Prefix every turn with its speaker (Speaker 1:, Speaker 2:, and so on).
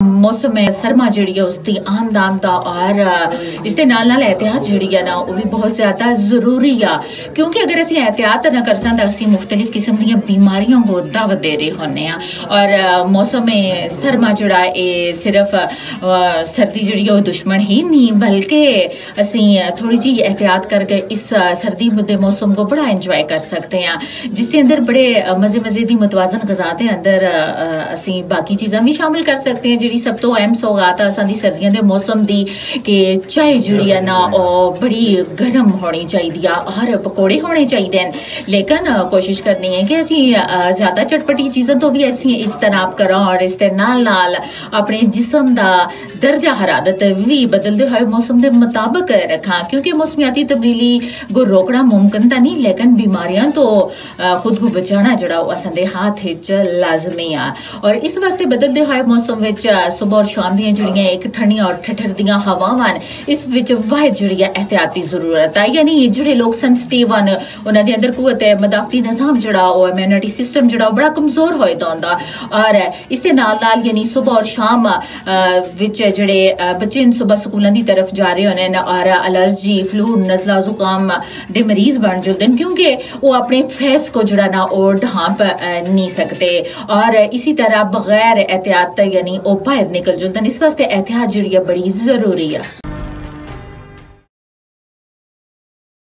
Speaker 1: मौसम सरमा जी उसकी आमद और इसके नाल एहतियात जी ना वो भी बहुत ज्यादा जरूरी आ क्योंकि अगर असं एहतियात ना कर तो असं मुख्तलिफ किस्म दी बीमारियों को दावत दे रहे होने और मौसम सरमा जोड़ा ये सिर्फ सर्दी जी दुश्मन ही नहीं बल्कि असी थोड़ी जी एहतियात करके इस सर्दी के मौसम को बड़ा इंजॉय कर सकते हैं जिसके अंदर बड़े मजे मजे की मुतवाजन गज़ा के अंदर असी बाकी चीज़ा भी शामिल कर सकते हैं। जी सब तो अहम सौगात असां सर्दियों के मौसम की कि चाय जी है ना बड़ी गर्म होनी चाहिए और पकौड़े होने चाहिए लेकिन कोशिश करनी है कि असी ज्यादा चटपटी चीज़ों तो भी असी इज्तनाब करा और इसके नाल नाल अपने जिस्म का दर्जा हरारत भी बदलते हुए मौसम के मुताबिक रखा क्योंकि मौसमियाती तब्दीली को रोकना मुमकिन तो नहीं लेकिन बीमारियां तो खुद को बचाना जड़ा असां हाथ लाजमी आ और इस वास्ते बदलते हुए मौसम सुबह और शाम दी जड़ियां एक ठंडियां और ठठर दियां हवावां इस विच वाहिद जड़ी एहतियाती जरूरत है यानी जेडे लोग सेंसिटिव हैं उन्हां दे अंदर कुव्वत मदाफती निज़ाम जड़ा इम्यूनिटी सिस्टम जड़ा बड़ा कमजोर होए दा हुंदा और इसके नाल नाल यानी सुबह और शाम विच जेडे बच्चे सुबह स्कूलों की तरफ जा रहे होने और एलर्जी फ्लू नज़ला जुकाम दे मरीज बन जुलदे क्योंकि वो अपने फेस को जड़ा ना वो ढांप नहीं सकते और इसी तरह बगैर एहतियात यानी बाहर निकल जुलदन इस वास्ते एहतियात जी बड़ी जरूरी है।